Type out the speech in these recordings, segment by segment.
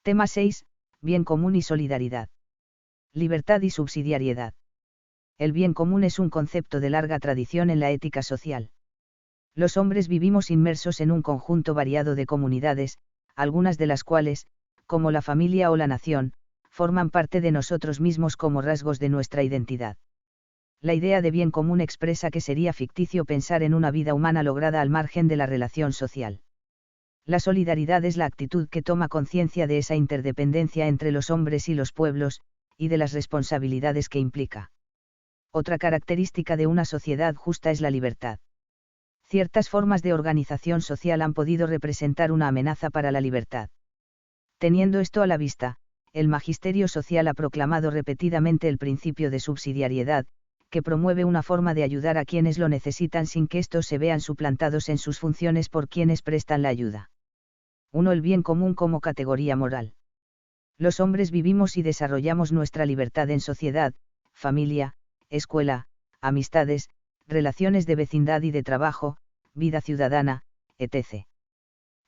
Tema 6. Bien común y solidaridad. Libertad y subsidiariedad. El bien común es un concepto de larga tradición en la ética social. Los hombres vivimos inmersos en un conjunto variado de comunidades, algunas de las cuales, como la familia o la nación, forman parte de nosotros mismos como rasgos de nuestra identidad. La idea de bien común expresa que sería ficticio pensar en una vida humana lograda al margen de la relación social. La solidaridad es la actitud que toma conciencia de esa interdependencia entre los hombres y los pueblos, y de las responsabilidades que implica. Otra característica de una sociedad justa es la libertad. Ciertas formas de organización social han podido representar una amenaza para la libertad. Teniendo esto a la vista, el magisterio social ha proclamado repetidamente el principio de subsidiariedad, que promueve una forma de ayudar a quienes lo necesitan sin que estos se vean suplantados en sus funciones por quienes prestan la ayuda. 1. El bien común como categoría moral. Los hombres vivimos y desarrollamos nuestra libertad en sociedad, familia, escuela, amistades, relaciones de vecindad y de trabajo, vida ciudadana, etc.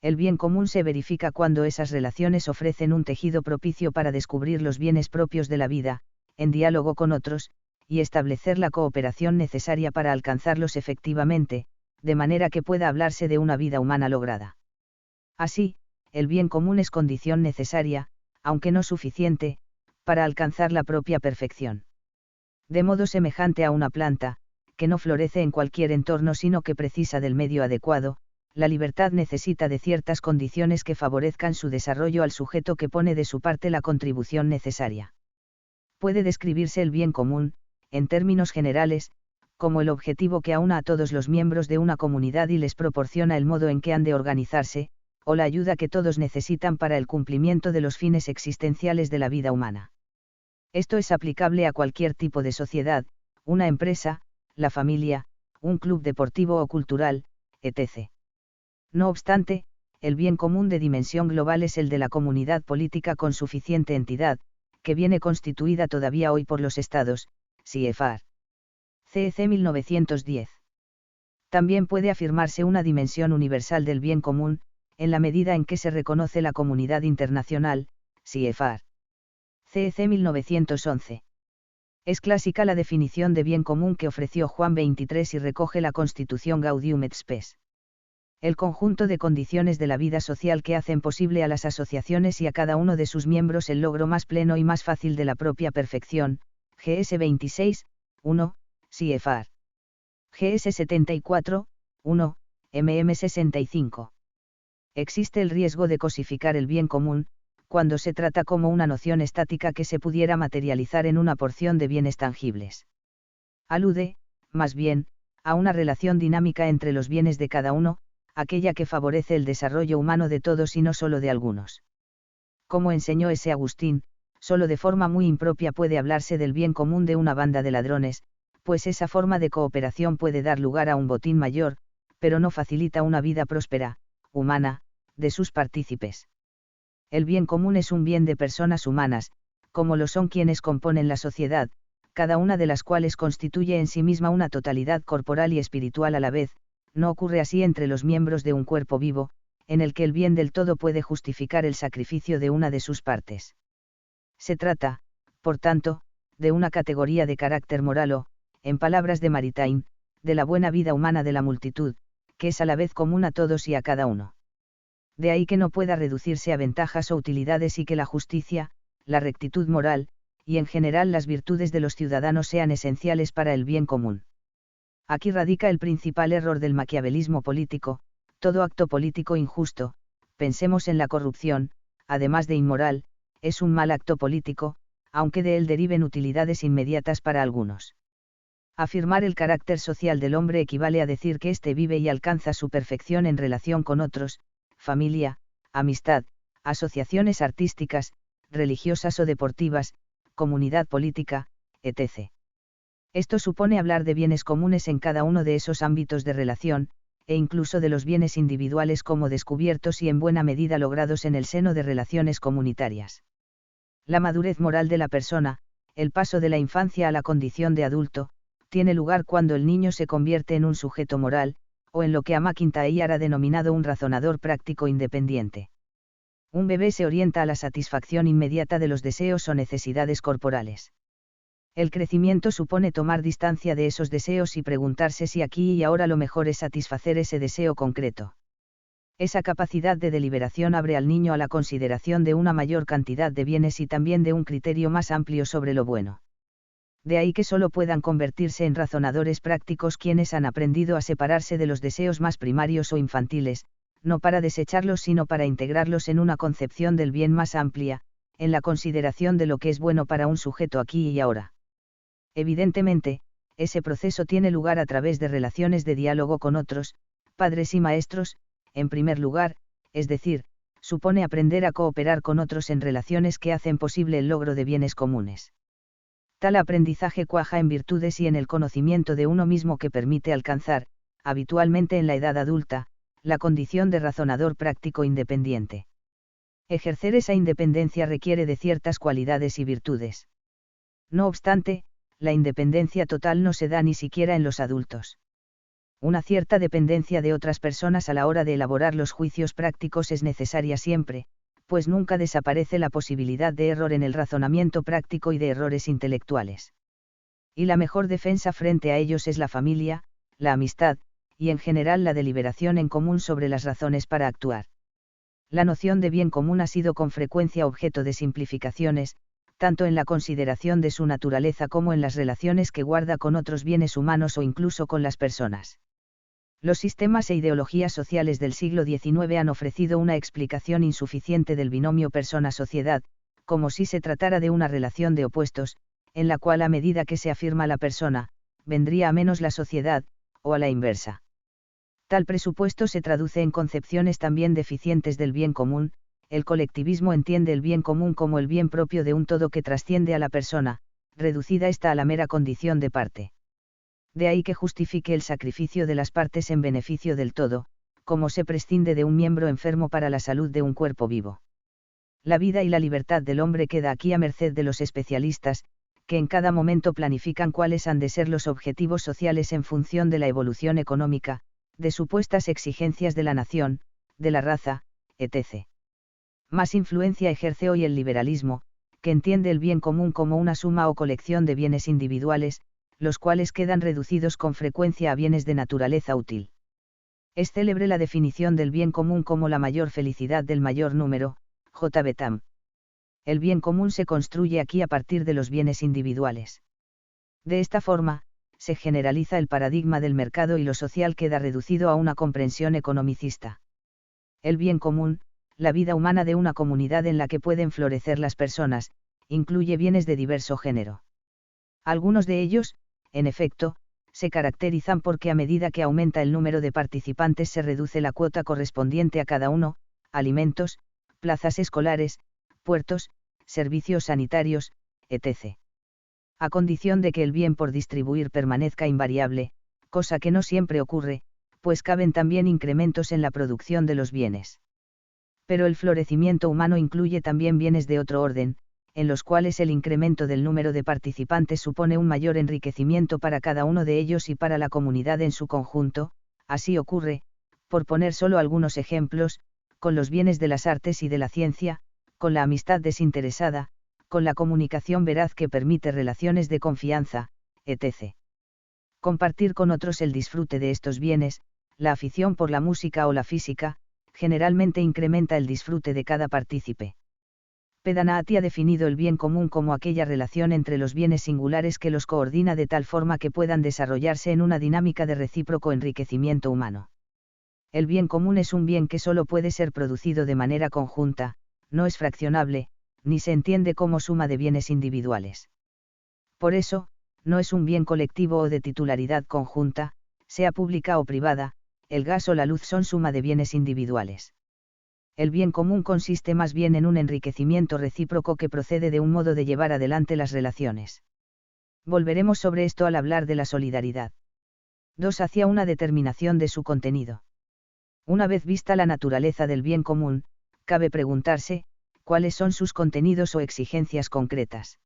El bien común se verifica cuando esas relaciones ofrecen un tejido propicio para descubrir los bienes propios de la vida, en diálogo con otros, y establecer la cooperación necesaria para alcanzarlos efectivamente, de manera que pueda hablarse de una vida humana lograda. Así, el bien común es condición necesaria, aunque no suficiente, para alcanzar la propia perfección. De modo semejante a una planta, que no florece en cualquier entorno sino que precisa del medio adecuado, la libertad necesita de ciertas condiciones que favorezcan su desarrollo al sujeto que pone de su parte la contribución necesaria. Puede describirse el bien común, en términos generales, como el objetivo que aúna a todos los miembros de una comunidad y les proporciona el modo en que han de organizarse, o la ayuda que todos necesitan para el cumplimiento de los fines existenciales de la vida humana. Esto es aplicable a cualquier tipo de sociedad, una empresa, la familia, un club deportivo o cultural, etc. No obstante, el bien común de dimensión global es el de la comunidad política con suficiente entidad, que viene constituida todavía hoy por los estados, CFR. CEC 1910. También puede afirmarse una dimensión universal del bien común, en la medida en que se reconoce la comunidad internacional, CFR. CEC 1911. Es clásica la definición de bien común que ofreció Juan XXIII y recoge la Constitución Gaudium et Spes. El conjunto de condiciones de la vida social que hacen posible a las asociaciones y a cada uno de sus miembros el logro más pleno y más fácil de la propia perfección, GS 26, 1, CFR. GS 74, 1, MM 65. Existe el riesgo de cosificar el bien común, cuando se trata como una noción estática que se pudiera materializar en una porción de bienes tangibles. Alude, más bien, a una relación dinámica entre los bienes de cada uno, aquella que favorece el desarrollo humano de todos y no solo de algunos. Como enseñó S. Agustín, solo de forma muy impropia puede hablarse del bien común de una banda de ladrones, pues esa forma de cooperación puede dar lugar a un botín mayor, pero no facilita una vida próspera, humana, de sus partícipes. El bien común es un bien de personas humanas, como lo son quienes componen la sociedad, cada una de las cuales constituye en sí misma una totalidad corporal y espiritual a la vez. No ocurre así entre los miembros de un cuerpo vivo, en el que el bien del todo puede justificar el sacrificio de una de sus partes. Se trata, por tanto, de una categoría de carácter moral o, en palabras de Maritain, de la buena vida humana de la multitud, que es a la vez común a todos y a cada uno. De ahí que no pueda reducirse a ventajas o utilidades y que la justicia, la rectitud moral, y en general las virtudes de los ciudadanos sean esenciales para el bien común. Aquí radica el principal error del maquiavelismo político: todo acto político injusto, pensemos en la corrupción, además de inmoral, es un mal acto político, aunque de él deriven utilidades inmediatas para algunos. Afirmar el carácter social del hombre equivale a decir que éste vive y alcanza su perfección en relación con otros, familia, amistad, asociaciones artísticas, religiosas o deportivas, comunidad política, etc. Esto supone hablar de bienes comunes en cada uno de esos ámbitos de relación, e incluso de los bienes individuales como descubiertos y en buena medida logrados en el seno de relaciones comunitarias. La madurez moral de la persona, el paso de la infancia a la condición de adulto, tiene lugar cuando el niño se convierte en un sujeto moral, o en lo que a MacIntyre ha denominado un razonador práctico independiente. Un bebé se orienta a la satisfacción inmediata de los deseos o necesidades corporales. El crecimiento supone tomar distancia de esos deseos y preguntarse si aquí y ahora lo mejor es satisfacer ese deseo concreto. Esa capacidad de deliberación abre al niño a la consideración de una mayor cantidad de bienes y también de un criterio más amplio sobre lo bueno. De ahí que solo puedan convertirse en razonadores prácticos quienes han aprendido a separarse de los deseos más primarios o infantiles, no para desecharlos sino para integrarlos en una concepción del bien más amplia, en la consideración de lo que es bueno para un sujeto aquí y ahora. Evidentemente, ese proceso tiene lugar a través de relaciones de diálogo con otros, padres y maestros, en primer lugar, es decir, supone aprender a cooperar con otros en relaciones que hacen posible el logro de bienes comunes. Tal aprendizaje cuaja en virtudes y en el conocimiento de uno mismo que permite alcanzar, habitualmente en la edad adulta, la condición de razonador práctico independiente. Ejercer esa independencia requiere de ciertas cualidades y virtudes. No obstante, la independencia total no se da ni siquiera en los adultos. Una cierta dependencia de otras personas a la hora de elaborar los juicios prácticos es necesaria siempre, pues nunca desaparece la posibilidad de error en el razonamiento práctico y de errores intelectuales. Y la mejor defensa frente a ellos es la familia, la amistad, y en general la deliberación en común sobre las razones para actuar. La noción de bien común ha sido con frecuencia objeto de simplificaciones, tanto en la consideración de su naturaleza como en las relaciones que guarda con otros bienes humanos o incluso con las personas. Los sistemas e ideologías sociales del siglo XIX han ofrecido una explicación insuficiente del binomio persona-sociedad, como si se tratara de una relación de opuestos, en la cual a medida que se afirma la persona, vendría a menos la sociedad, o a la inversa. Tal presupuesto se traduce en concepciones también deficientes del bien común. El colectivismo entiende el bien común como el bien propio de un todo que trasciende a la persona, reducida ésta a la mera condición de parte. De ahí que justifique el sacrificio de las partes en beneficio del todo, como se prescinde de un miembro enfermo para la salud de un cuerpo vivo. La vida y la libertad del hombre queda aquí a merced de los especialistas, que en cada momento planifican cuáles han de ser los objetivos sociales en función de la evolución económica, de supuestas exigencias de la nación, de la raza, etc. Más influencia ejerce hoy el liberalismo, que entiende el bien común como una suma o colección de bienes individuales, los cuales quedan reducidos con frecuencia a bienes de naturaleza útil. Es célebre la definición del bien común como la mayor felicidad del mayor número, J. Bentham. El bien común se construye aquí a partir de los bienes individuales. De esta forma, se generaliza el paradigma del mercado y lo social queda reducido a una comprensión economicista. El bien común, la vida humana de una comunidad en la que pueden florecer las personas, incluye bienes de diverso género. Algunos de ellos, en efecto, se caracterizan porque a medida que aumenta el número de participantes se reduce la cuota correspondiente a cada uno, alimentos, plazas escolares, puertos, servicios sanitarios, etc. A condición de que el bien por distribuir permanezca invariable, cosa que no siempre ocurre, pues caben también incrementos en la producción de los bienes. Pero el florecimiento humano incluye también bienes de otro orden, en los cuales el incremento del número de participantes supone un mayor enriquecimiento para cada uno de ellos y para la comunidad en su conjunto. Así ocurre, por poner solo algunos ejemplos, con los bienes de las artes y de la ciencia, con la amistad desinteresada, con la comunicación veraz que permite relaciones de confianza, etc. Compartir con otros el disfrute de estos bienes, la afición por la música o la física, generalmente incrementa el disfrute de cada partícipe. Pedanati ha definido el bien común como aquella relación entre los bienes singulares que los coordina de tal forma que puedan desarrollarse en una dinámica de recíproco enriquecimiento humano. El bien común es un bien que solo puede ser producido de manera conjunta, no es fraccionable, ni se entiende como suma de bienes individuales. Por eso, no es un bien colectivo o de titularidad conjunta, sea pública o privada, el gas o la luz son suma de bienes individuales. El bien común consiste más bien en un enriquecimiento recíproco que procede de un modo de llevar adelante las relaciones. Volveremos sobre esto al hablar de la solidaridad. 2. Hacia una determinación de su contenido. Una vez vista la naturaleza del bien común, cabe preguntarse, ¿cuáles son sus contenidos o exigencias concretas?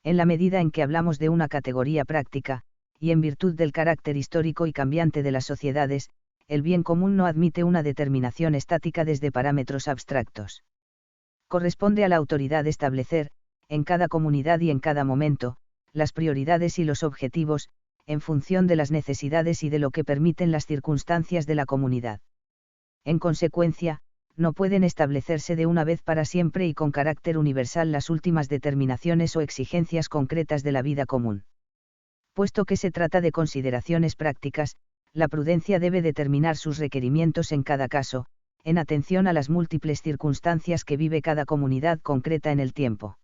En la medida en que hablamos de una categoría práctica, y en virtud del carácter histórico y cambiante de las sociedades, el bien común no admite una determinación estática desde parámetros abstractos. Corresponde a la autoridad establecer, en cada comunidad y en cada momento, las prioridades y los objetivos, en función de las necesidades y de lo que permiten las circunstancias de la comunidad. En consecuencia, no pueden establecerse de una vez para siempre y con carácter universal las últimas determinaciones o exigencias concretas de la vida común. Puesto que se trata de consideraciones prácticas, la prudencia debe determinar sus requerimientos en cada caso, en atención a las múltiples circunstancias que vive cada comunidad concreta en el tiempo.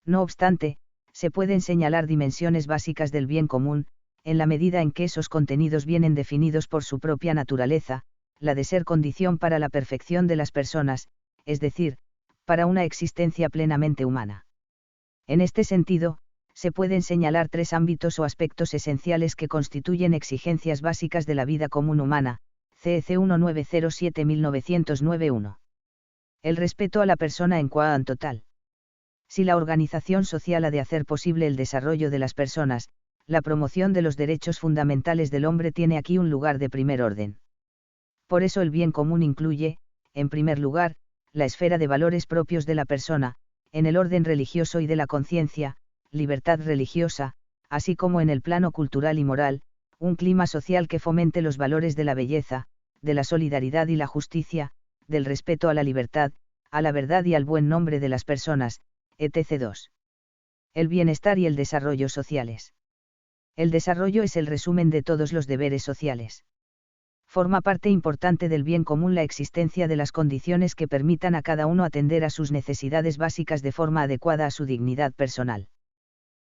No obstante, se pueden señalar dimensiones básicas del bien común, en la medida en que esos contenidos vienen definidos por su propia naturaleza, la de ser condición para la perfección de las personas, es decir, para una existencia plenamente humana. En este sentido, se pueden señalar tres ámbitos o aspectos esenciales que constituyen exigencias básicas de la vida común humana, CEC 1907-1991. El respeto a la persona en cuanto tal. Si la organización social ha de hacer posible el desarrollo de las personas, la promoción de los derechos fundamentales del hombre tiene aquí un lugar de primer orden. Por eso el bien común incluye, en primer lugar, la esfera de valores propios de la persona, en el orden religioso y de la conciencia, libertad religiosa, así como en el plano cultural y moral, un clima social que fomente los valores de la belleza, de la solidaridad y la justicia, del respeto a la libertad, a la verdad y al buen nombre de las personas, etc. 2. El bienestar y el desarrollo sociales. El desarrollo es el resumen de todos los deberes sociales. Forma parte importante del bien común la existencia de las condiciones que permitan a cada uno atender a sus necesidades básicas de forma adecuada a su dignidad personal.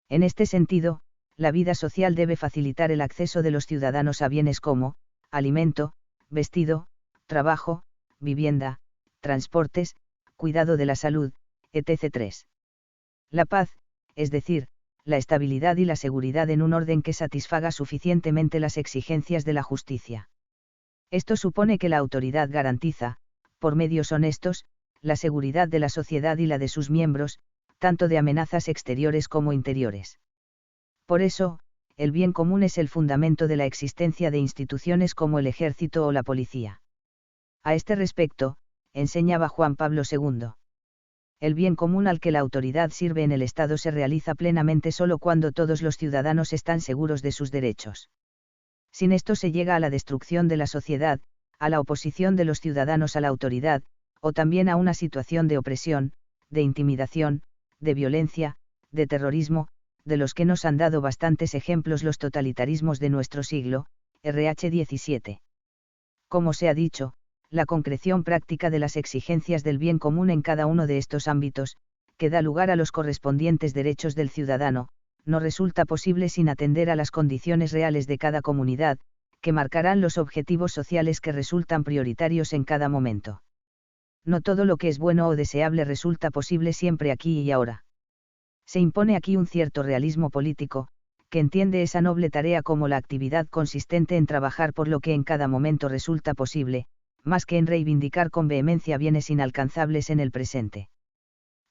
En este sentido, la vida social debe facilitar el acceso de los ciudadanos a bienes como, alimento, vestido, trabajo, vivienda, transportes, cuidado de la salud, etc. 3. La paz, es decir, la estabilidad y la seguridad en un orden que satisfaga suficientemente las exigencias de la justicia. Esto supone que la autoridad garantiza, por medios honestos, la seguridad de la sociedad y la de sus miembros, tanto de amenazas exteriores como interiores. Por eso, el bien común es el fundamento de la existencia de instituciones como el ejército o la policía. A este respecto, enseñaba Juan Pablo II. El bien común al que la autoridad sirve en el Estado se realiza plenamente solo cuando todos los ciudadanos están seguros de sus derechos. Sin esto se llega a la destrucción de la sociedad, a la oposición de los ciudadanos a la autoridad, o también a una situación de opresión, de intimidación, de violencia, de terrorismo, de los que nos han dado bastantes ejemplos los totalitarismos de nuestro siglo, RH 17. Como se ha dicho, la concreción práctica de las exigencias del bien común en cada uno de estos ámbitos, que da lugar a los correspondientes derechos del ciudadano, no resulta posible sin atender a las condiciones reales de cada comunidad, que marcarán los objetivos sociales que resultan prioritarios en cada momento. No todo lo que es bueno o deseable resulta posible siempre aquí y ahora. Se impone aquí un cierto realismo político, que entiende esa noble tarea como la actividad consistente en trabajar por lo que en cada momento resulta posible, más que en reivindicar con vehemencia bienes inalcanzables en el presente.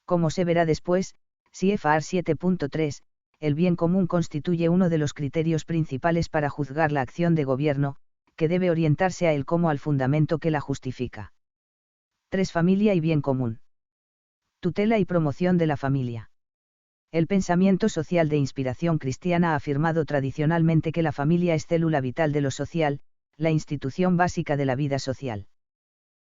Como se verá después, CFR 7.3, el bien común constituye uno de los criterios principales para juzgar la acción de gobierno, que debe orientarse a él como al fundamento que la justifica. 3. Familia y bien común. Tutela y promoción de la familia. El pensamiento social de inspiración cristiana ha afirmado tradicionalmente que la familia es célula vital de lo social, la institución básica de la vida social.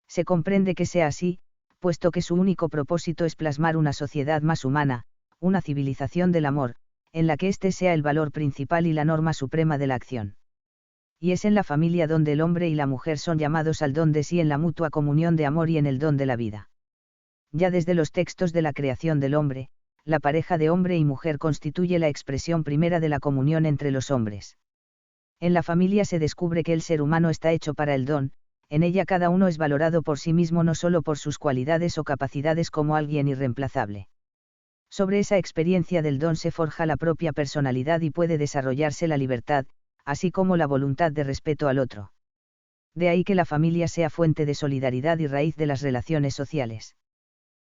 Se comprende que sea así, puesto que su único propósito es plasmar una sociedad más humana, una civilización del amor, en la que éste sea el valor principal y la norma suprema de la acción. Y es en la familia donde el hombre y la mujer son llamados al don de sí en la mutua comunión de amor y en el don de la vida. Ya desde los textos de la creación del hombre, la pareja de hombre y mujer constituye la expresión primera de la comunión entre los hombres. En la familia se descubre que el ser humano está hecho para el don, en ella cada uno es valorado por sí mismo no solo por sus cualidades o capacidades como alguien irreemplazable. Sobre esa experiencia del don se forja la propia personalidad y puede desarrollarse la libertad, así como la voluntad de respeto al otro. De ahí que la familia sea fuente de solidaridad y raíz de las relaciones sociales.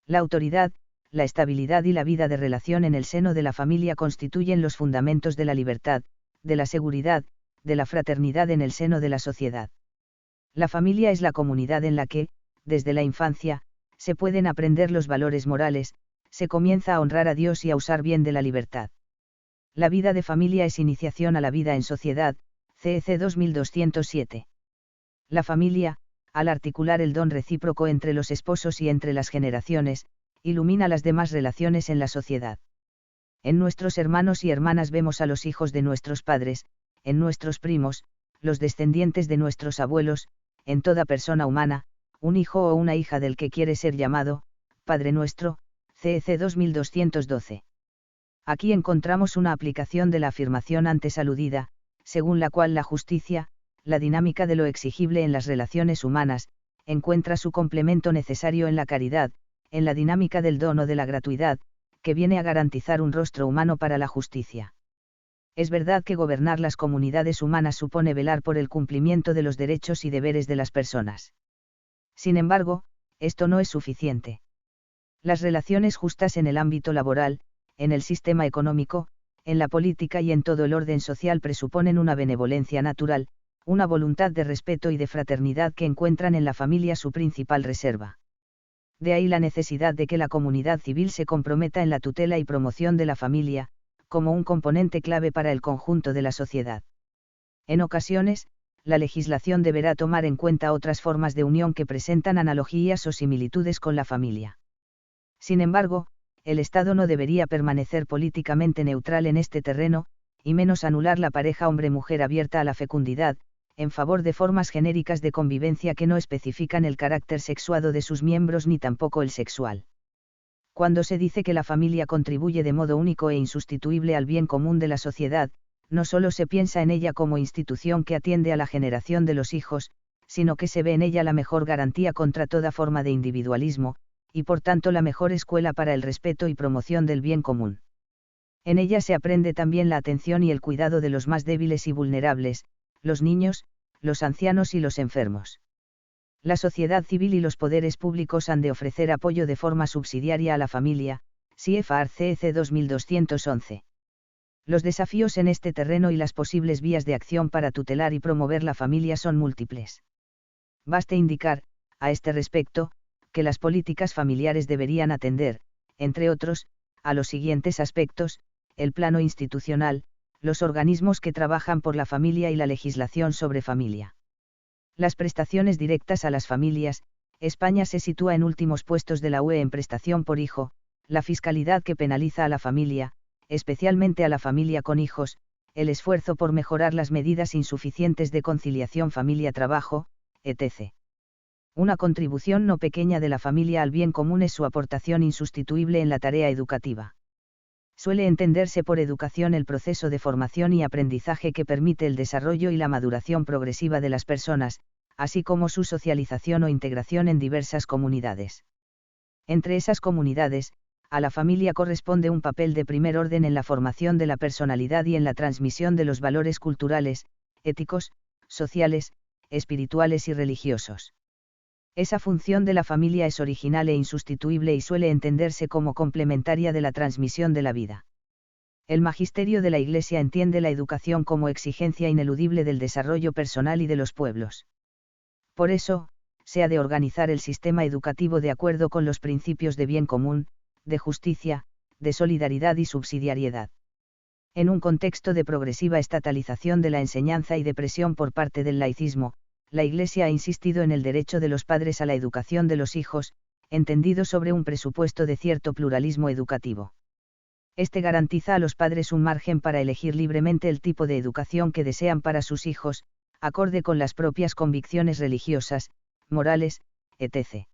La autoridad, la estabilidad y la vida de relación en el seno de la familia constituyen los fundamentos de la libertad, de la seguridad, de la fraternidad en el seno de la sociedad. La familia es la comunidad en la que, desde la infancia, se pueden aprender los valores morales, se comienza a honrar a Dios y a usar bien de la libertad. La vida de familia es iniciación a la vida en sociedad, CEC 2207. La familia, al articular el don recíproco entre los esposos y entre las generaciones, ilumina las demás relaciones en la sociedad. En nuestros hermanos y hermanas vemos a los hijos de nuestros padres, en nuestros primos, los descendientes de nuestros abuelos, en toda persona humana, un hijo o una hija del que quiere ser llamado, Padre Nuestro, CEC 2212. Aquí encontramos una aplicación de la afirmación antes aludida, según la cual la justicia, la dinámica de lo exigible en las relaciones humanas, encuentra su complemento necesario en la caridad, en la dinámica del don o de la gratuidad, que viene a garantizar un rostro humano para la justicia. Es verdad que gobernar las comunidades humanas supone velar por el cumplimiento de los derechos y deberes de las personas. Sin embargo, esto no es suficiente. Las relaciones justas en el ámbito laboral, en el sistema económico, en la política y en todo el orden social presuponen una benevolencia natural, una voluntad de respeto y de fraternidad que encuentran en la familia su principal reserva. De ahí la necesidad de que la comunidad civil se comprometa en la tutela y promoción de la familia, como un componente clave para el conjunto de la sociedad. En ocasiones, la legislación deberá tomar en cuenta otras formas de unión que presentan analogías o similitudes con la familia. Sin embargo, el Estado no debería permanecer políticamente neutral en este terreno, y menos anular la pareja hombre-mujer abierta a la fecundidad, en favor de formas genéricas de convivencia que no especifican el carácter sexuado de sus miembros ni tampoco el sexual. Cuando se dice que la familia contribuye de modo único e insustituible al bien común de la sociedad, no solo se piensa en ella como institución que atiende a la generación de los hijos, sino que se ve en ella la mejor garantía contra toda forma de individualismo, y por tanto la mejor escuela para el respeto y promoción del bien común. En ella se aprende también la atención y el cuidado de los más débiles y vulnerables, los niños, los ancianos y los enfermos. La sociedad civil y los poderes públicos han de ofrecer apoyo de forma subsidiaria a la familia, CFR CEC 2211. Los desafíos en este terreno y las posibles vías de acción para tutelar y promover la familia son múltiples. Baste indicar, a este respecto, que las políticas familiares deberían atender, entre otros, a los siguientes aspectos: el plano institucional, los organismos que trabajan por la familia y la legislación sobre familia. Las prestaciones directas a las familias. España se sitúa en últimos puestos de la UE en prestación por hijo, la fiscalidad que penaliza a la familia, especialmente a la familia con hijos, el esfuerzo por mejorar las medidas insuficientes de conciliación familia-trabajo, etc. Una contribución no pequeña de la familia al bien común es su aportación insustituible en la tarea educativa. Suele entenderse por educación el proceso de formación y aprendizaje que permite el desarrollo y la maduración progresiva de las personas, así como su socialización o integración en diversas comunidades. Entre esas comunidades, a la familia corresponde un papel de primer orden en la formación de la personalidad y en la transmisión de los valores culturales, éticos, sociales, espirituales y religiosos. Esa función de la familia es original e insustituible y suele entenderse como complementaria de la transmisión de la vida. El magisterio de la Iglesia entiende la educación como exigencia ineludible del desarrollo personal y de los pueblos. Por eso, se ha de organizar el sistema educativo de acuerdo con los principios de bien común, de justicia, de solidaridad y subsidiariedad. En un contexto de progresiva estatalización de la enseñanza y de presión por parte del laicismo, la Iglesia ha insistido en el derecho de los padres a la educación de los hijos, entendido sobre un presupuesto de cierto pluralismo educativo. Este garantiza a los padres un margen para elegir libremente el tipo de educación que desean para sus hijos, acorde con las propias convicciones religiosas, morales, etc.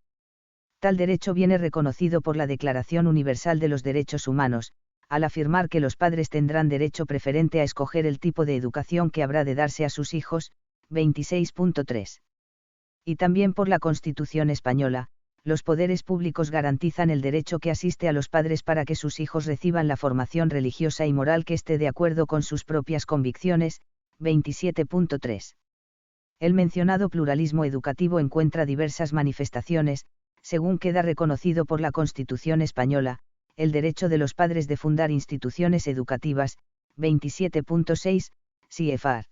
Tal derecho viene reconocido por la Declaración Universal de los Derechos Humanos, al afirmar que los padres tendrán derecho preferente a escoger el tipo de educación que habrá de darse a sus hijos, 26.3. Y también por la Constitución española, los poderes públicos garantizan el derecho que asiste a los padres para que sus hijos reciban la formación religiosa y moral que esté de acuerdo con sus propias convicciones, 27.3. El mencionado pluralismo educativo encuentra diversas manifestaciones, según queda reconocido por la Constitución española, el derecho de los padres de fundar instituciones educativas, 27.6, CFR.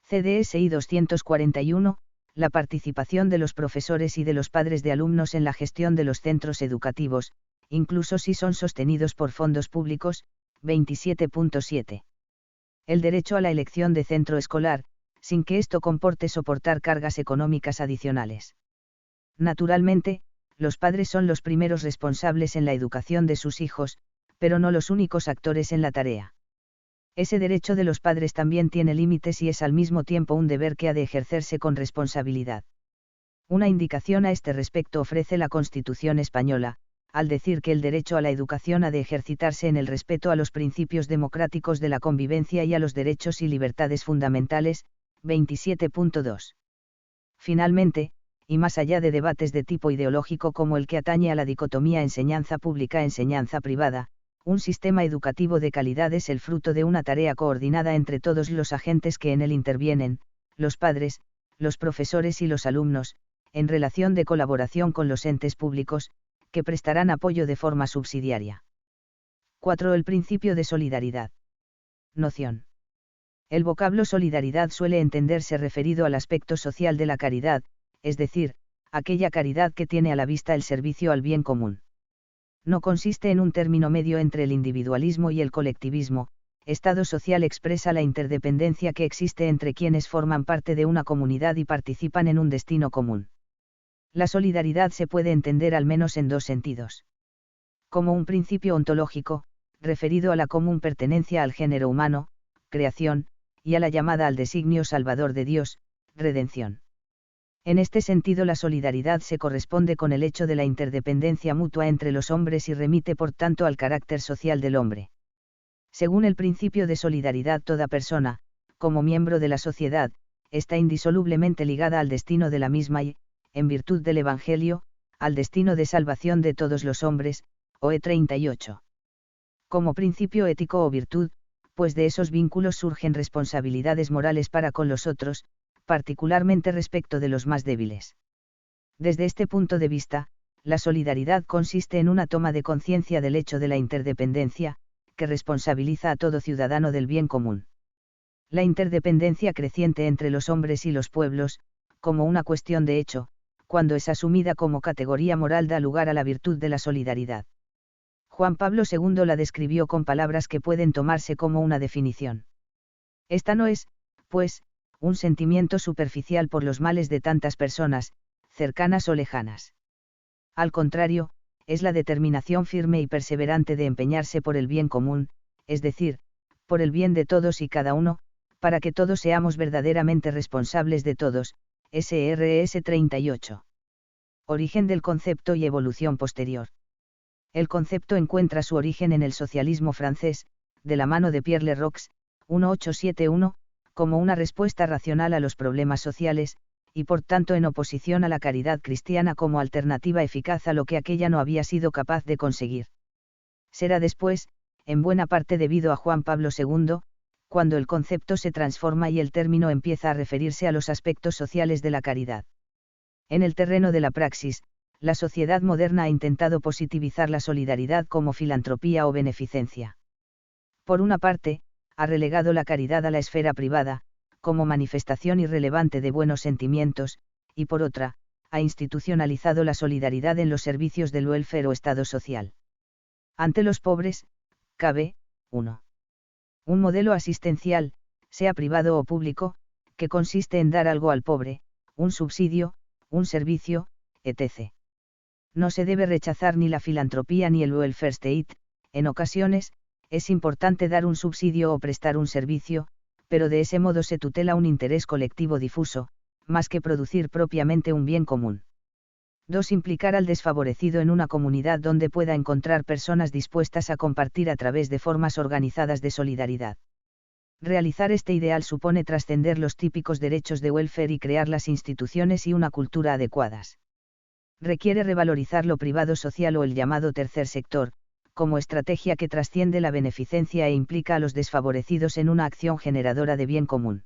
CDSI 241, La participación de los profesores y de los padres de alumnos en la gestión de los centros educativos, incluso si son sostenidos por fondos públicos, 27.7. El derecho a la elección de centro escolar, sin que esto comporte soportar cargas económicas adicionales. Naturalmente, los padres son los primeros responsables en la educación de sus hijos, pero no los únicos actores en la tarea. Ese derecho de los padres también tiene límites y es al mismo tiempo un deber que ha de ejercerse con responsabilidad. Una indicación a este respecto ofrece la Constitución española, al decir que el derecho a la educación ha de ejercitarse en el respeto a los principios democráticos de la convivencia y a los derechos y libertades fundamentales, 27.2. Finalmente, y más allá de debates de tipo ideológico como el que atañe a la dicotomía enseñanza pública-enseñanza privada, un sistema educativo de calidad es el fruto de una tarea coordinada entre todos los agentes que en él intervienen, los padres, los profesores y los alumnos, en relación de colaboración con los entes públicos, que prestarán apoyo de forma subsidiaria. 4. El principio de solidaridad. Noción. El vocablo solidaridad suele entenderse referido al aspecto social de la caridad, es decir, aquella caridad que tiene a la vista el servicio al bien común. No consiste en un término medio entre el individualismo y el colectivismo. Estado social expresa la interdependencia que existe entre quienes forman parte de una comunidad y participan en un destino común. La solidaridad se puede entender al menos en dos sentidos. Como un principio ontológico, referido a la común pertenencia al género humano, creación, y a la llamada al designio salvador de Dios, redención. En este sentido, la solidaridad se corresponde con el hecho de la interdependencia mutua entre los hombres y remite por tanto al carácter social del hombre. Según el principio de solidaridad, toda persona, como miembro de la sociedad, está indisolublemente ligada al destino de la misma y, en virtud del Evangelio, al destino de salvación de todos los hombres, OE 38. Como principio ético o virtud, pues de esos vínculos surgen responsabilidades morales para con los otros, particularmente respecto de los más débiles. Desde este punto de vista, la solidaridad consiste en una toma de conciencia del hecho de la interdependencia, que responsabiliza a todo ciudadano del bien común. La interdependencia creciente entre los hombres y los pueblos, como una cuestión de hecho, cuando es asumida como categoría moral, da lugar a la virtud de la solidaridad. Juan Pablo II la describió con palabras que pueden tomarse como una definición. Esta no es, pues, un sentimiento superficial por los males de tantas personas, cercanas o lejanas. Al contrario, es la determinación firme y perseverante de empeñarse por el bien común, es decir, por el bien de todos y cada uno, para que todos seamos verdaderamente responsables de todos. SRS 38. Origen del concepto y evolución posterior. El concepto encuentra su origen en el socialismo francés, de la mano de Pierre Leroux, 1871, como una respuesta racional a los problemas sociales, y por tanto en oposición a la caridad cristiana como alternativa eficaz a lo que aquella no había sido capaz de conseguir. Será después, en buena parte debido a Juan Pablo II, cuando el concepto se transforma y el término empieza a referirse a los aspectos sociales de la caridad. En el terreno de la praxis, la sociedad moderna ha intentado positivizar la solidaridad como filantropía o beneficencia. Por una parte, ha relegado la caridad a la esfera privada, como manifestación irrelevante de buenos sentimientos, y por otra, ha institucionalizado la solidaridad en los servicios del welfare o Estado social. Ante los pobres, cabe, 1. Un modelo asistencial, sea privado o público, que consiste en dar algo al pobre, un subsidio, un servicio, etc. No se debe rechazar ni la filantropía ni el welfare state. En ocasiones, es importante dar un subsidio o prestar un servicio, pero de ese modo se tutela un interés colectivo difuso, más que producir propiamente un bien común. 2. Implicar al desfavorecido en una comunidad donde pueda encontrar personas dispuestas a compartir a través de formas organizadas de solidaridad. Realizar este ideal supone trascender los típicos derechos de welfare y crear las instituciones y una cultura adecuadas. Requiere revalorizar lo privado social o el llamado tercer sector, como estrategia que trasciende la beneficencia e implica a los desfavorecidos en una acción generadora de bien común.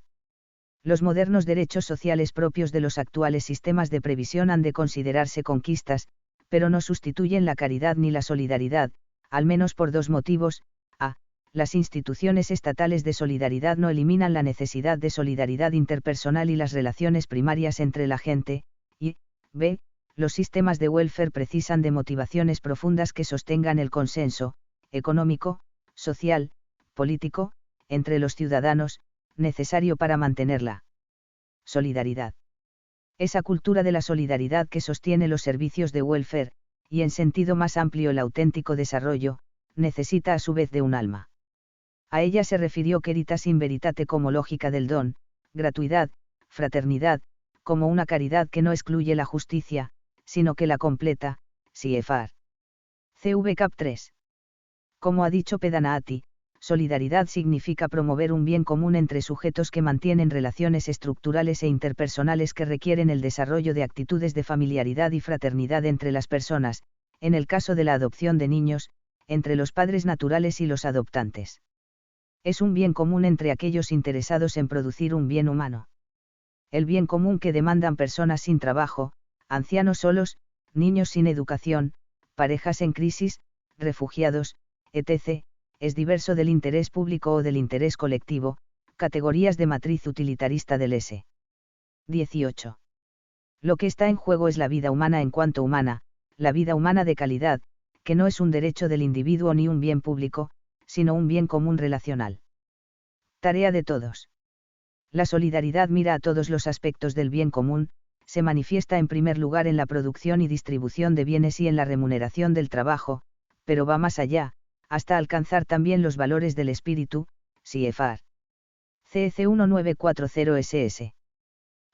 Los modernos derechos sociales propios de los actuales sistemas de previsión han de considerarse conquistas, pero no sustituyen la caridad ni la solidaridad, al menos por dos motivos: a. las instituciones estatales de solidaridad no eliminan la necesidad de solidaridad interpersonal y las relaciones primarias entre la gente, y, b. los sistemas de welfare precisan de motivaciones profundas que sostengan el consenso, económico, social, político, entre los ciudadanos, necesario para mantener la solidaridad. Esa cultura de la solidaridad que sostiene los servicios de welfare, y en sentido más amplio el auténtico desarrollo, necesita a su vez de un alma. A ella se refirió Caritas in Veritate como lógica del don, gratuidad, fraternidad, como una caridad que no excluye la justicia, sino que la completa, CFR. CV Cap 3. Como ha dicho Pedanati, solidaridad significa promover un bien común entre sujetos que mantienen relaciones estructurales e interpersonales que requieren el desarrollo de actitudes de familiaridad y fraternidad entre las personas, en el caso de la adopción de niños, entre los padres naturales y los adoptantes. Es un bien común entre aquellos interesados en producir un bien humano. El bien común que demandan personas sin trabajo, ancianos solos, niños sin educación, parejas en crisis, refugiados, etc., es diverso del interés público o del interés colectivo, categorías de matriz utilitarista del S. 18. Lo que está en juego es la vida humana en cuanto humana, la vida humana de calidad, que no es un derecho del individuo ni un bien público, sino un bien común relacional. Tarea de todos. La solidaridad mira a todos los aspectos del bien común, se manifiesta en primer lugar en la producción y distribución de bienes y en la remuneración del trabajo, pero va más allá, hasta alcanzar también los valores del espíritu, CFR. CEC 1940 SS.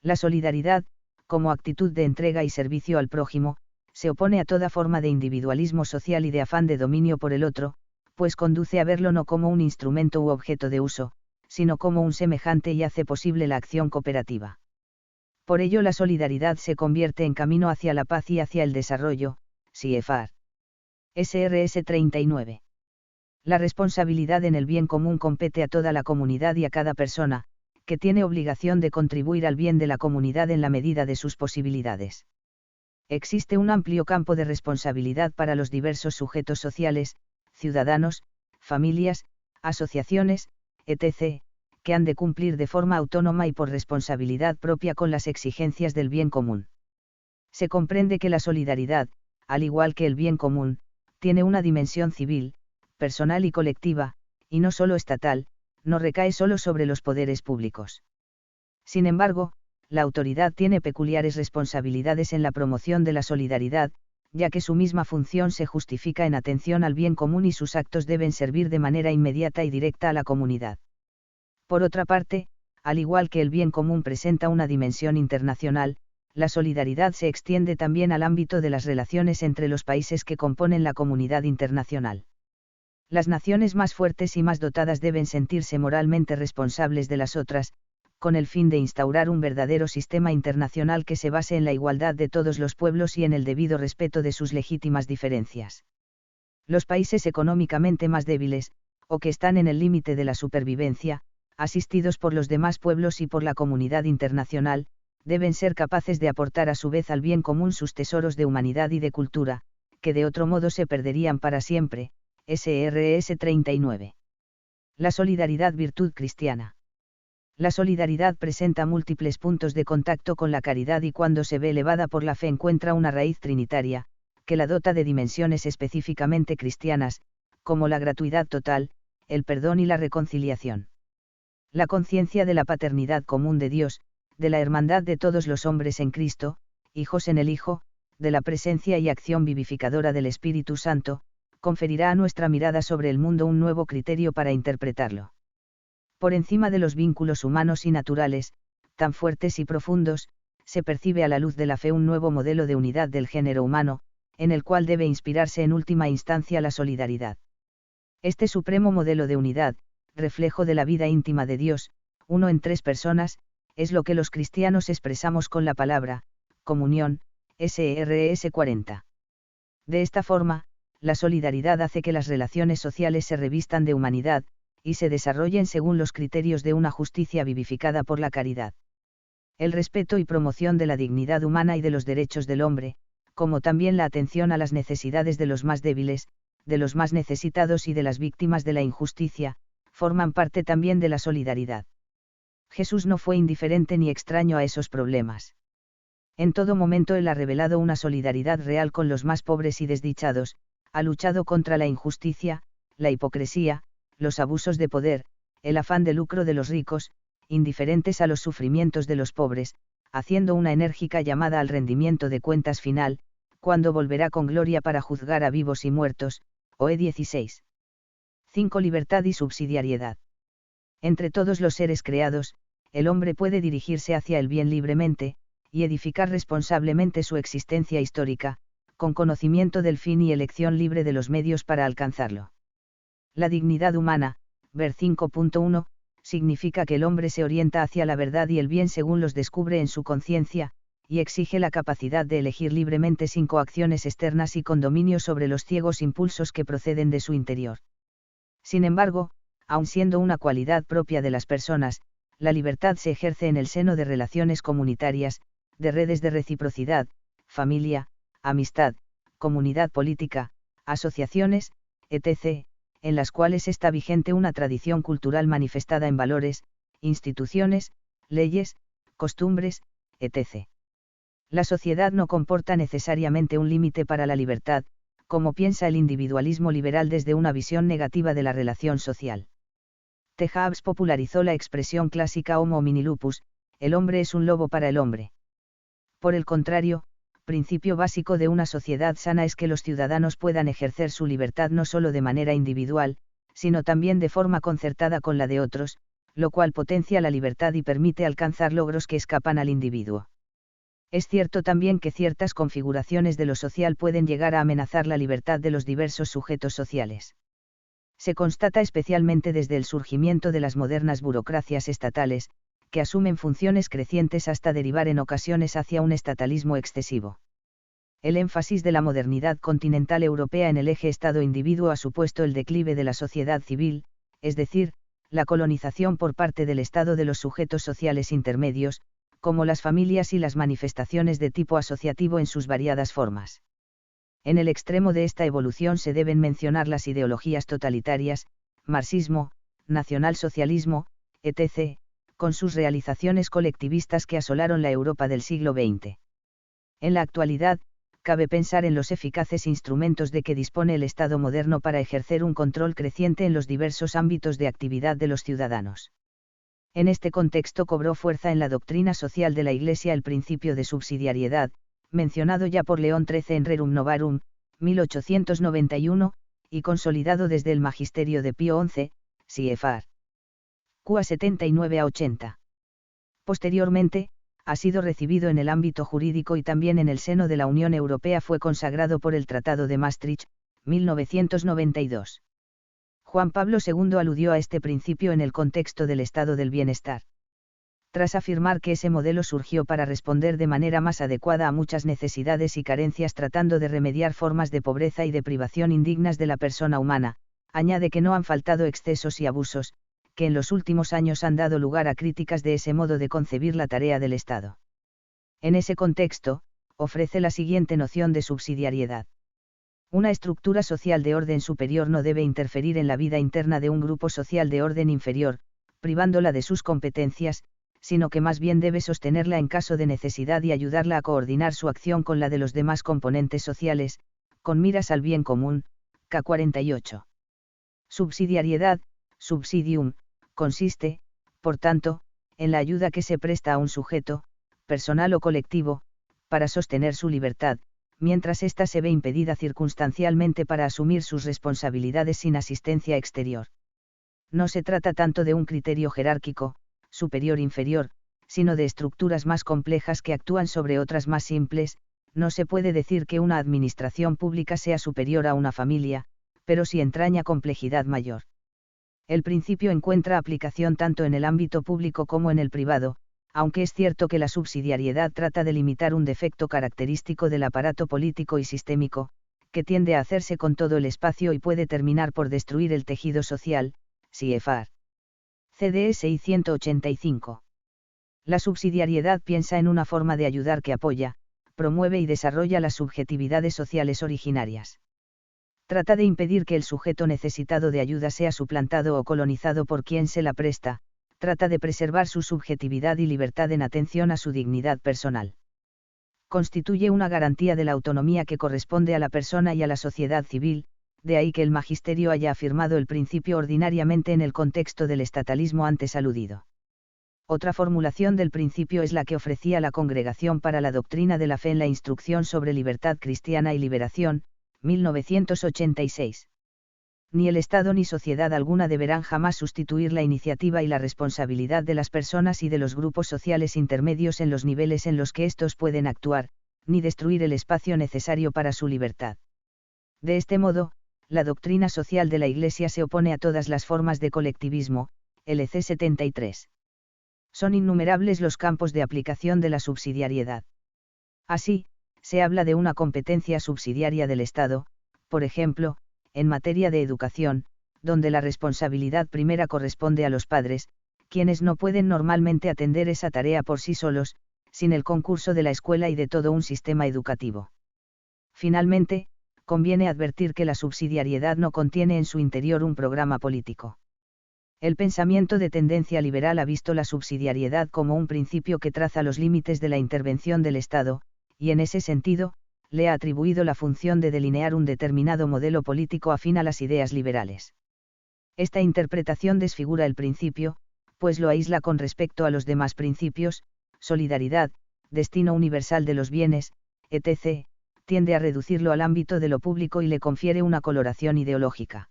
La solidaridad, como actitud de entrega y servicio al prójimo, se opone a toda forma de individualismo social y de afán de dominio por el otro, pues conduce a verlo no como un instrumento u objeto de uso, sino como un semejante y hace posible la acción cooperativa. Por ello la solidaridad se convierte en camino hacia la paz y hacia el desarrollo, CFR. SRS 39. La responsabilidad en el bien común compete a toda la comunidad y a cada persona, que tiene obligación de contribuir al bien de la comunidad en la medida de sus posibilidades. Existe un amplio campo de responsabilidad para los diversos sujetos sociales, ciudadanos, familias, asociaciones, etc., que han de cumplir de forma autónoma y por responsabilidad propia con las exigencias del bien común. Se comprende que la solidaridad, al igual que el bien común, tiene una dimensión civil, personal y colectiva, y no solo estatal, no recae solo sobre los poderes públicos. Sin embargo, la autoridad tiene peculiares responsabilidades en la promoción de la solidaridad, ya que su misma función se justifica en atención al bien común y sus actos deben servir de manera inmediata y directa a la comunidad. Por otra parte, al igual que el bien común presenta una dimensión internacional, la solidaridad se extiende también al ámbito de las relaciones entre los países que componen la comunidad internacional. Las naciones más fuertes y más dotadas deben sentirse moralmente responsables de las otras, con el fin de instaurar un verdadero sistema internacional que se base en la igualdad de todos los pueblos y en el debido respeto de sus legítimas diferencias. Los países económicamente más débiles, o que están en el límite de la supervivencia, asistidos por los demás pueblos y por la comunidad internacional, deben ser capaces de aportar a su vez al bien común sus tesoros de humanidad y de cultura, que de otro modo se perderían para siempre. SRS 39. La solidaridad virtud cristiana. La solidaridad presenta múltiples puntos de contacto con la caridad y cuando se ve elevada por la fe encuentra una raíz trinitaria, que la dota de dimensiones específicamente cristianas, como la gratuidad total, el perdón y la reconciliación. La conciencia de la paternidad común de Dios, de la hermandad de todos los hombres en Cristo, hijos en el Hijo, de la presencia y acción vivificadora del Espíritu Santo, conferirá a nuestra mirada sobre el mundo un nuevo criterio para interpretarlo. Por encima de los vínculos humanos y naturales, tan fuertes y profundos, se percibe a la luz de la fe un nuevo modelo de unidad del género humano, en el cual debe inspirarse en última instancia la solidaridad. Este supremo modelo de unidad, reflejo de la vida íntima de Dios, uno en tres personas, es lo que los cristianos expresamos con la palabra, comunión, SRS 40. De esta forma, la solidaridad hace que las relaciones sociales se revistan de humanidad, y se desarrollen según los criterios de una justicia vivificada por la caridad. El respeto y promoción de la dignidad humana y de los derechos del hombre, como también la atención a las necesidades de los más débiles, de los más necesitados y de las víctimas de la injusticia, forman parte también de la solidaridad. Jesús no fue indiferente ni extraño a esos problemas. En todo momento Él ha revelado una solidaridad real con los más pobres y desdichados, ha luchado contra la injusticia, la hipocresía, los abusos de poder, el afán de lucro de los ricos, indiferentes a los sufrimientos de los pobres, haciendo una enérgica llamada al rendimiento de cuentas final, cuando volverá con gloria para juzgar a vivos y muertos. OE 16. 5. Libertad y subsidiariedad. Entre todos los seres creados, el hombre puede dirigirse hacia el bien libremente, y edificar responsablemente su existencia histórica, con conocimiento del fin y elección libre de los medios para alcanzarlo. La dignidad humana, ver 5.1, significa que el hombre se orienta hacia la verdad y el bien según los descubre en su conciencia, y exige la capacidad de elegir libremente sin coacciones externas y con dominio sobre los ciegos impulsos que proceden de su interior. Sin embargo, aun siendo una cualidad propia de las personas, la libertad se ejerce en el seno de relaciones comunitarias, de redes de reciprocidad, familia, amistad, comunidad política, asociaciones, etc., en las cuales está vigente una tradición cultural manifestada en valores, instituciones, leyes, costumbres, etc. La sociedad no comporta necesariamente un límite para la libertad, como piensa el individualismo liberal desde una visión negativa de la relación social. T. Hobbes popularizó la expresión clásica Homo homini lupus, el hombre es un lobo para el hombre. Por el contrario, principio básico de una sociedad sana es que los ciudadanos puedan ejercer su libertad no solo de manera individual, sino también de forma concertada con la de otros, lo cual potencia la libertad y permite alcanzar logros que escapan al individuo. Es cierto también que ciertas configuraciones de lo social pueden llegar a amenazar la libertad de los diversos sujetos sociales. Se constata especialmente desde el surgimiento de las modernas burocracias estatales, que asumen funciones crecientes hasta derivar en ocasiones hacia un estatalismo excesivo. El énfasis de la modernidad continental europea en el eje Estado-individuo ha supuesto el declive de la sociedad civil, es decir, la colonización por parte del Estado de los sujetos sociales intermedios, como las familias y las manifestaciones de tipo asociativo en sus variadas formas. En el extremo de esta evolución se deben mencionar las ideologías totalitarias, marxismo, nacionalsocialismo, etc., con sus realizaciones colectivistas que asolaron la Europa del siglo XX. En la actualidad, cabe pensar en los eficaces instrumentos de que dispone el Estado moderno para ejercer un control creciente en los diversos ámbitos de actividad de los ciudadanos. En este contexto cobró fuerza en la doctrina social de la Iglesia el principio de subsidiariedad, mencionado ya por León XIII en Rerum Novarum, 1891, y consolidado desde el magisterio de Pío XI, CFR. QA 79 a 80. Posteriormente, ha sido recibido en el ámbito jurídico y también en el seno de la Unión Europea fue consagrado por el Tratado de Maastricht, 1992. Juan Pablo II aludió a este principio en el contexto del estado del bienestar. Tras afirmar que ese modelo surgió para responder de manera más adecuada a muchas necesidades y carencias tratando de remediar formas de pobreza y de privación indignas de la persona humana, añade que no han faltado excesos y abusos, que en los últimos años han dado lugar a críticas de ese modo de concebir la tarea del Estado. En ese contexto, ofrece la siguiente noción de subsidiariedad. Una estructura social de orden superior no debe interferir en la vida interna de un grupo social de orden inferior, privándola de sus competencias, sino que más bien debe sostenerla en caso de necesidad y ayudarla a coordinar su acción con la de los demás componentes sociales, con miras al bien común. K. 48. Subsidiariedad, subsidium, consiste, por tanto, en la ayuda que se presta a un sujeto, personal o colectivo, para sostener su libertad, mientras ésta se ve impedida circunstancialmente para asumir sus responsabilidades sin asistencia exterior. No se trata tanto de un criterio jerárquico, superior-inferior, sino de estructuras más complejas que actúan sobre otras más simples. No se puede decir que una administración pública sea superior a una familia, pero sí entraña complejidad mayor. El principio encuentra aplicación tanto en el ámbito público como en el privado, aunque es cierto que la subsidiariedad trata de limitar un defecto característico del aparato político y sistémico, que tiende a hacerse con todo el espacio y puede terminar por destruir el tejido social. CFR. CDSI 185. La subsidiariedad piensa en una forma de ayudar que apoya, promueve y desarrolla las subjetividades sociales originarias. Trata de impedir que el sujeto necesitado de ayuda sea suplantado o colonizado por quien se la presta, trata de preservar su subjetividad y libertad en atención a su dignidad personal. Constituye una garantía de la autonomía que corresponde a la persona y a la sociedad civil, de ahí que el magisterio haya afirmado el principio ordinariamente en el contexto del estatalismo antes aludido. Otra formulación del principio es la que ofrecía la Congregación para la Doctrina de la Fe en la Instrucción sobre Libertad Cristiana y Liberación, 1986. Ni el Estado ni sociedad alguna deberán jamás sustituir la iniciativa y la responsabilidad de las personas y de los grupos sociales intermedios en los niveles en los que éstos pueden actuar, ni destruir el espacio necesario para su libertad. De este modo, la doctrina social de la Iglesia se opone a todas las formas de colectivismo, LC 73. Son innumerables los campos de aplicación de la subsidiariedad. Así, se habla de una competencia subsidiaria del Estado, por ejemplo, en materia de educación, donde la responsabilidad primera corresponde a los padres, quienes no pueden normalmente atender esa tarea por sí solos, sin el concurso de la escuela y de todo un sistema educativo. Finalmente, conviene advertir que la subsidiariedad no contiene en su interior un programa político. El pensamiento de tendencia liberal ha visto la subsidiariedad como un principio que traza los límites de la intervención del Estado, y en ese sentido, le ha atribuido la función de delinear un determinado modelo político afín a las ideas liberales. Esta interpretación desfigura el principio, pues lo aísla con respecto a los demás principios, solidaridad, destino universal de los bienes, etc., tiende a reducirlo al ámbito de lo público y le confiere una coloración ideológica.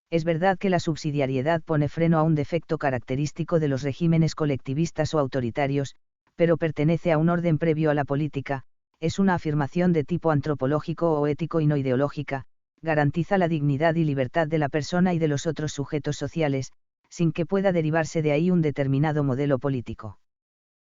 Es verdad que la subsidiariedad pone freno a un defecto característico de los regímenes colectivistas o autoritarios, pero pertenece a un orden previo a la política, es una afirmación de tipo antropológico o ético y no ideológica, garantiza la dignidad y libertad de la persona y de los otros sujetos sociales, sin que pueda derivarse de ahí un determinado modelo político.